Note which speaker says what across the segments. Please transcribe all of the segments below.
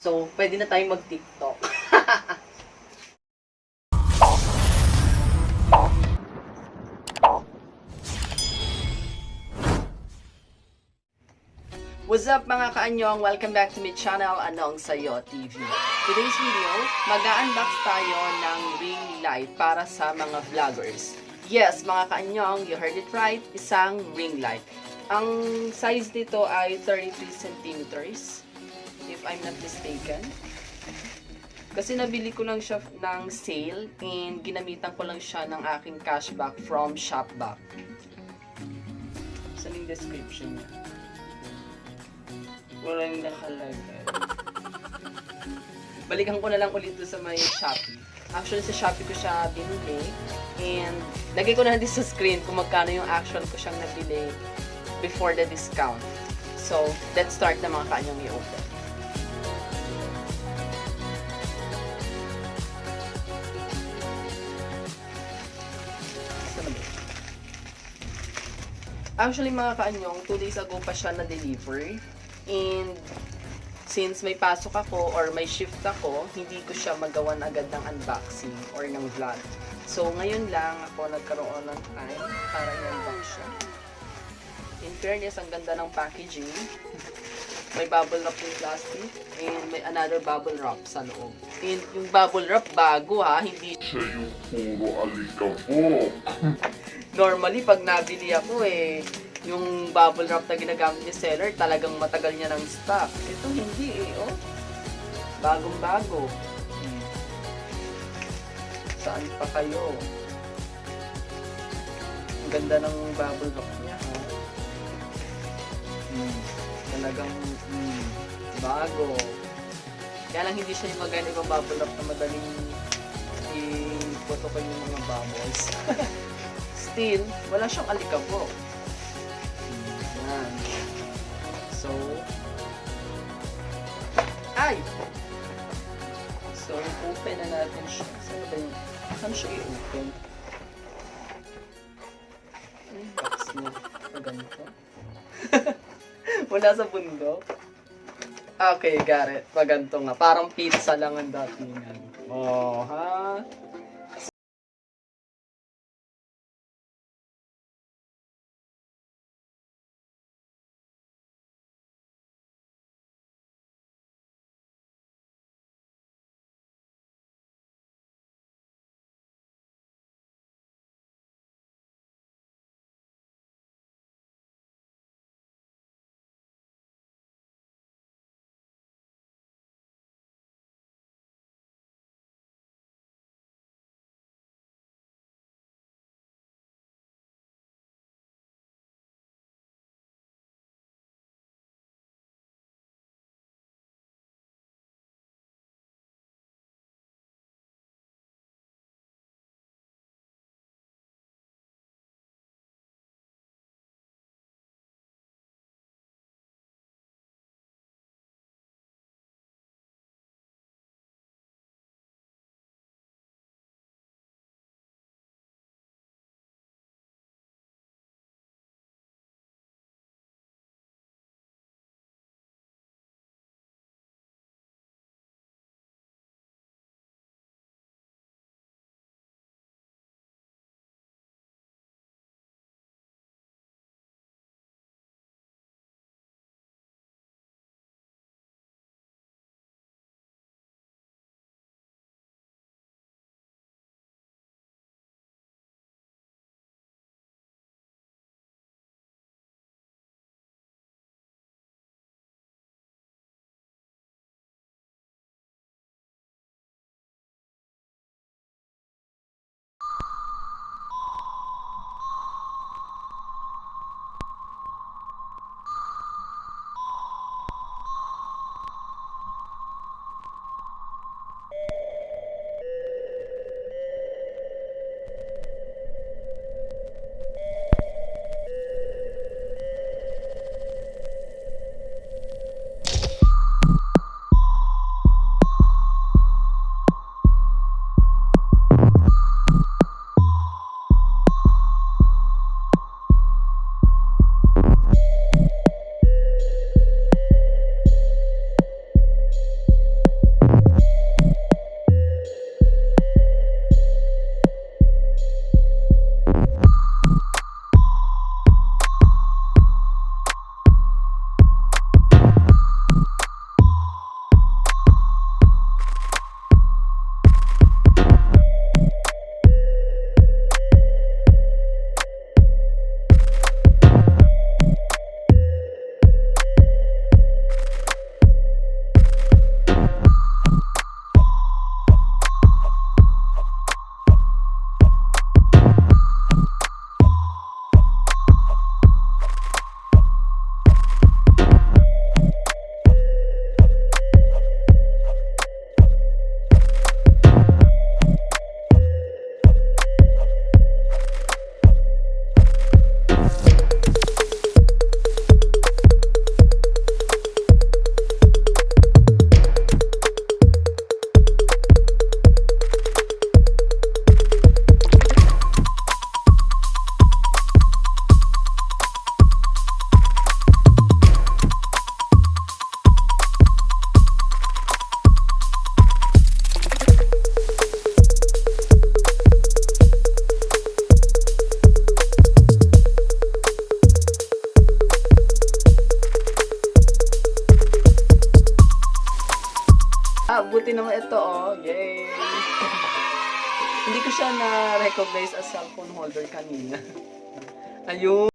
Speaker 1: So, pwede na tayong mag-TikTok. What's up mga kaanyong? Welcome back to my channel, AnongSayoTv. Today's video, mag-unbox tayo ng ring light para sa mga vloggers. Yes, mga kaanyong, you heard it right, isang ring light. Ang size nito ay 33 centimeters, if I'm not mistaken. Kasi nabili ko lang siya ng sale and ginamitan ko lang siya ng aking cashback from Shopee. Saan yung description niya? Walang nakalagay. Balikan ko na lang ulit sa may Shopee. Actually, sa Shopee ko siya binili. And lagay ko na din sa screen kung magkano yung actual ko siyang nabili before the discount. So, let's start na mga kanyang i-open. Actually, mga kaanyong, 2 days ago pa siya na-deliver. And since may pasok ako or may shift ako, hindi ko siya magawan agad ng unboxing or ng vlog. So, ngayon lang ako nagkaroon ng time para i-unbox siya. In fairness, ang ganda ng packaging. May bubble wrap yung plastic and may another bubble wrap sa loob. And yung bubble wrap bago ha, hindi
Speaker 2: siya yung puro alikabok.
Speaker 1: Normally, pag nabili ako yung bubble wrap na ginagamit ni seller, talagang matagal niya ng stock. Ito hindi oh. Bagong-bago. Saan pa kayo? Ang ganda ng bubble wrap niya, ha? Talagang bago. Kaya lang hindi siya yung maganda yung bubble wrap na madaling i-photo ko yung mga bubbles. Still, wala siyang alikabok. Yan. So, So, open na natin siya. Saan ba yung, saan siya i-open? Ano yung box niya? Ganito? Wala sa bundok? Okay, got it. Paganto nga. Parang pizza lang ang datingan. Oh, ha? Buti naman ito, oh. Yay! Hindi ko siya na-recognize as cellphone holder kanina. Ayun.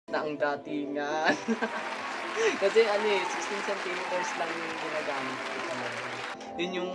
Speaker 1: Na ang datingan. Kasi ano eh, 16 centimeters lang yung ginagamit ko talaga. Yun yung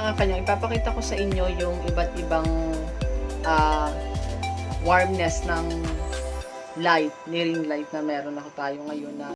Speaker 1: mga kanyang, ipapakita ko sa inyo yung iba't ibang warmness ng light, ring light na meron ako tayo ngayon na